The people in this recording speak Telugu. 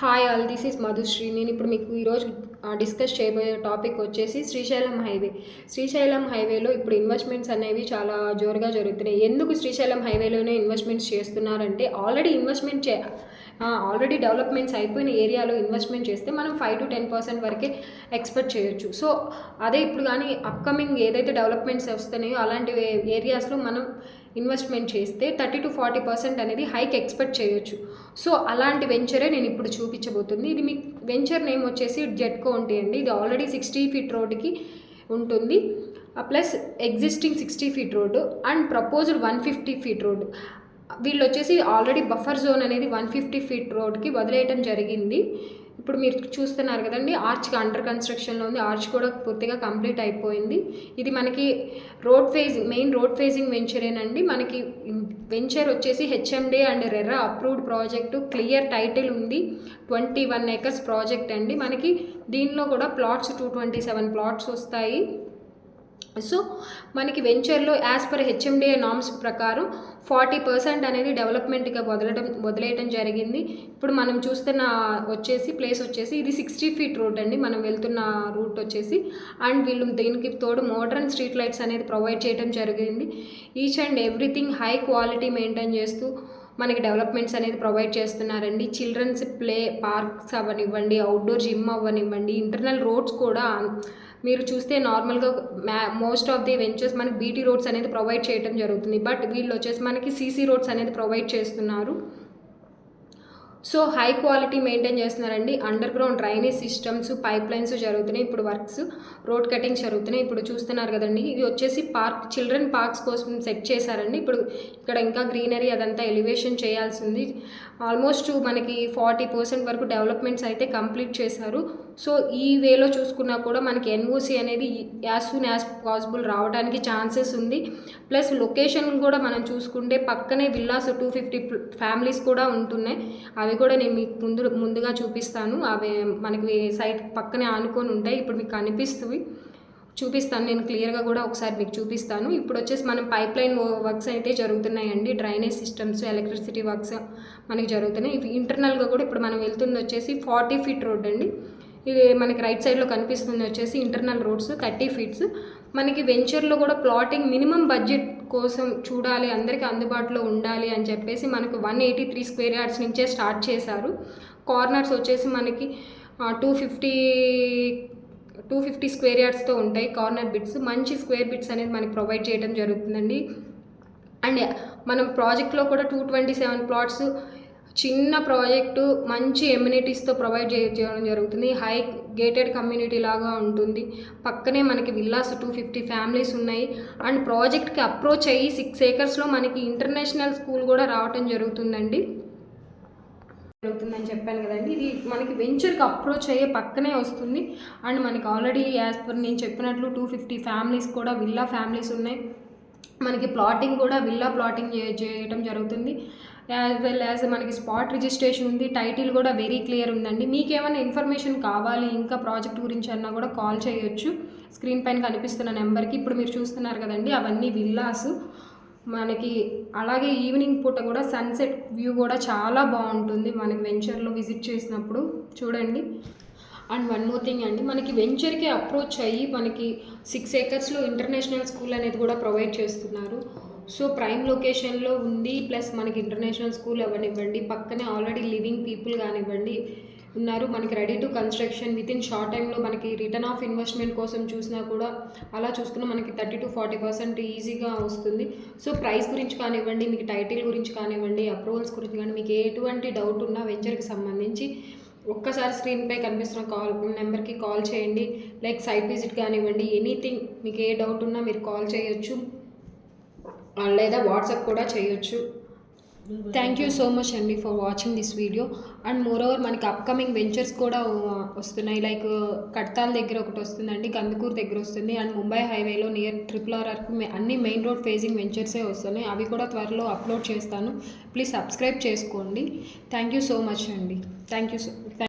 Hi all, this is Madhushree. నేను ఇప్పుడు మీకు ఈరోజు డిస్కస్ చేయబోయే టాపిక్ వచ్చేసి శ్రీశైలం హైవే. శ్రీశైలం హైవేలో ఇప్పుడు ఇన్వెస్ట్మెంట్స్ అనేవి చాలా జోరుగా జరుగుతున్నాయి. ఎందుకు శ్రీశైలం హైవేలోనే ఇన్వెస్ట్మెంట్స్ చేస్తున్నారంటే ఆల్రెడీ డెవలప్మెంట్స్ అయిపోయిన ఏరియాలో ఇన్వెస్ట్మెంట్ చేస్తే మనం 5 to 10% వరకే ఎక్స్పెక్ట్ చేయొచ్చు. సో అదే ఇప్పుడు కానీ అప్కమింగ్ ఏదైతే డెవలప్మెంట్స్ వస్తున్నాయో అలాంటి ఏరియాస్లో మనం ఇన్వెస్ట్మెంట్ చేస్తే 30 to 40% అనేది హైక్ ఎక్స్పెక్ట్ చేయొచ్చు. సో అలాంటి వెంచరే నేను ఇప్పుడు చూపించబోతుంది. ఇది మీ వెంచర్ నేమ్ వచ్చేసి జెట్కోంటి అండి. ఇది ఆల్రెడీ 60 feet రోడ్డుకి ఉంటుంది, plus existing 60 feet road and proposed 150 feet road. వీళ్ళు వచ్చేసి ఆల్రెడీ బఫర్ జోన్ అనేది 150 feet రోడ్కి వదిలేయటం జరిగింది. ఇప్పుడు మీరు చూస్తున్నారు కదండి, ఆర్చ్కి అండర్ కన్స్ట్రక్షన్లో ఉంది. ఆర్చ్ కూడా పూర్తిగా కంప్లీట్ అయిపోయింది. ఇది మనకి మెయిన్ రోడ్ ఫేజింగ్ వెంచరేనండి. మనకి వెంచర్ వచ్చేసి HMD and RERA approved project, clear title ఉంది. 21 acres ప్రాజెక్ట్ అండి. మనకి దీనిలో కూడా ప్లాట్స్ 227 plots వస్తాయి. సో మనకి వెంచర్లో యాజ్ పర్ హెచ్ఎండిఏ నామ్స్ ప్రకారం 40% అనేది డెవలప్మెంట్గా వదిలేయటం జరిగింది. ఇప్పుడు మనం చూస్తున్న ప్లేస్ వచ్చేసి ఇది 60 feet రోడ్ అండి. మనం వెళ్తున్న రూట్ వచ్చేసి, అండ్ వీళ్ళు దీనికి తోడు మోడర్న్ స్ట్రీట్ లైట్స్ అనేది ప్రొవైడ్ చేయడం జరిగింది. Each and everything high quality maintain చేస్తూ మనకి డెవలప్మెంట్స్ అనేది ప్రొవైడ్ చేస్తున్నారండి. చిల్డ్రన్స్ ప్లే పార్క్స్ అవ్వనివ్వండి, అవుట్డోర్ జిమ్ అవ్వనివ్వండి, ఇంటర్నల్ రోడ్స్ కూడా మీరు చూస్తే నార్మల్గా మోస్ట్ ఆఫ్ ది వెంచర్స్ మనకి బీటీ రోడ్స్ అనేది ప్రొవైడ్ చేయడం జరుగుతుంది. బట్ వీళ్ళు వచ్చేసి మనకి సీసీ రోడ్స్ అనేది ప్రొవైడ్ చేస్తున్నారు. సో హై క్వాలిటీ మెయింటైన్ చేస్తున్నారండి. Under ground drainage systems, pipe lines జరుగుతున్నాయి. ఇప్పుడు వర్క్స్, రోడ్ కటింగ్స్ జరుగుతున్నాయి. ఇప్పుడు చూస్తున్నారు కదండి, ఇది వచ్చేసి చిల్డ్రన్ పార్క్స్ కోసం సెట్ చేశారండి. ఇప్పుడు ఇక్కడ ఇంకా గ్రీనరీ అదంతా ఎలివేషన్ చేయాల్సి ఉంది. ఆల్మోస్ట్ మనకి 40% వరకు డెవలప్మెంట్స్ అయితే కంప్లీట్ చేశారు. సో ఈ వేలో చూసుకున్నా కూడా మనకి ఎన్ఓసి అనేది యాజ్ సూన్ యాజ్ పాసిబుల్ రావడానికి ఛాన్సెస్ ఉంది. ప్లస్ లొకేషన్ కూడా మనం చూసుకుంటే పక్కనే విల్లాస్ 250 ఫ్యామిలీస్ కూడా ఉంటున్నాయి. అవి కూడా నేను మీకు ముందుగా చూపిస్తాను. అవి మనకి సైట్ పక్కనే ఆనుకొని ఉంటాయి. ఇప్పుడు మీకు చూపిస్తాను నేను క్లియర్గా కూడా ఒకసారి మీకు చూపిస్తాను. ఇప్పుడు వచ్చేసి మనం పైప్ లైన్ వర్క్స్ అయితే జరుగుతున్నాయండి. డ్రైనేజ్ సిస్టమ్స్, ఎలక్ట్రిసిటీ వర్క్స్ మనకి జరుగుతున్నాయి. ఇంటర్నల్గా కూడా ఇప్పుడు మనం వెళ్తుంది వచ్చేసి 40 feet రోడ్ అండి. ఇది మనకి రైట్ సైడ్లో కనిపిస్తుంది వచ్చేసి ఇంటర్నల్ రోడ్స్ 30 feet. మనకి వెంచర్లో కూడా ప్లాటింగ్ మినిమం బడ్జెట్ కోసం చూడాలి, అందరికీ అందుబాటులో ఉండాలి అని చెప్పేసి మనకు 183 square yards నుంచే స్టార్ట్ చేశారు. కార్నర్స్ వచ్చేసి మనకి 250 square yardsతో ఉంటాయి కార్నర్ బిట్స్. మంచి స్క్వేర్ బిట్స్ అనేది మనకి ప్రొవైడ్ చేయడం జరుగుతుందండి. అండ్ మనం ప్రాజెక్ట్లో కూడా 227 plots, చిన్న ప్రాజెక్టు, మంచి ఎమ్యూనిటీస్తో ప్రొవైడ్ చేయడం జరుగుతుంది. హై గేటెడ్ కమ్యూనిటీ లాగా ఉంటుంది. పక్కనే మనకి విల్లాస్ 250 ఫ్యామిలీస్ ఉన్నాయి. అండ్ ప్రాజెక్ట్కి అప్రోచ్ అయ్యి 6 acresలో మనకి ఇంటర్నేషనల్ స్కూల్ కూడా రావటం జరుగుతుందని చెప్పాను కదండి. ఇది మనకి వెంచర్కి అప్రోచ్ అయ్యే పక్కనే వస్తుంది. అండ్ మనకి ఆల్రెడీ యాజ్ పర్ నేను చెప్పినట్లు 250 ఫ్యామిలీస్ కూడా విల్లా ఫ్యామిలీస్ ఉన్నాయి. మనకి ప్లాటింగ్ కూడా విల్లా ప్లాటింగ్ చేయడం జరుగుతుంది. యాజ్ వెల్ యాజ్ మనకి స్పాట్ రిజిస్ట్రేషన్ ఉంది. టైటిల్ కూడా వెరీ క్లియర్ ఉందండి. మీకు ఏమైనా ఇన్ఫర్మేషన్ కావాలి ఇంకా ప్రాజెక్ట్ గురించి అన్నా కూడా కాల్ చేయొచ్చు స్క్రీన్ పైన కనిపిస్తున్న నెంబర్కి. ఇప్పుడు మీరు చూస్తున్నారు కదండి, అవన్నీ విల్లాస్ మనకి. అలాగే ఈవినింగ్ పూట కూడా సన్సెట్ వ్యూ కూడా చాలా బాగుంటుంది మనకి వెంచర్లో విజిట్ చేసినప్పుడు చూడండి. అండ్ వన్ మోర్ థింగ్ అండి, మనకి వెంచర్కి అప్రోచ్ అయ్యి మనకి 6 acresలో ఇంటర్నేషనల్ స్కూల్ అనేది కూడా ప్రొవైడ్ చేస్తున్నారు. సో ప్రైమ్ లొకేషన్లో ఉంది. ప్లస్ మనకి ఇంటర్నేషనల్ స్కూల్ అవ్వనివ్వండి, పక్కనే ఆల్రెడీ లివింగ్ పీపుల్ కానివ్వండి ఉన్నారు. మనకి ready to construction with in short టైంలో మనకి రిటర్న్ ఆఫ్ ఇన్వెస్ట్మెంట్ కోసం చూసినా కూడా అలా చూసుకున్నా మనకి 30 to 40% ఈజీగా వస్తుంది. సో ప్రైస్ గురించి కానివ్వండి, మీకు టైటిల్ గురించి కానివ్వండి, అప్రూవల్స్ గురించి కానీ మీకు ఎటువంటి డౌట్ ఉన్నా వెంచర్కి సంబంధించి ఒక్కసారి స్క్రీన్పై కనిపిస్తున్న నెంబర్కి కాల్ చేయండి. లైక్ సైట్ విజిట్ కానివ్వండి, ఎనీథింగ్ మీకు ఏ డౌట్ ఉన్నా మీరు కాల్ చేయొచ్చు లేదా వాట్సాప్ కూడా చేయొచ్చు. థ్యాంక్ యూ సో మచ్ అండి for watching this video. And moreover మనకి అప్కమింగ్ వెంచర్స్ కూడా వస్తున్నాయి. లైక్ కడ్తాల్ దగ్గర ఒకటి వస్తుందండి, కందుకూరు దగ్గర వస్తుంది. అండ్ ముంబై హైవేలో నియర్ RRRకు అన్ని మెయిన్ రోడ్ ఫేజింగ్ వెంచర్సే వస్తున్నాయి. అవి కూడా త్వరలో అప్లోడ్ చేస్తాను. ప్లీజ్ సబ్స్క్రైబ్ చేసుకోండి. థ్యాంక్ యూ సో మచ్ అండి. Thank you so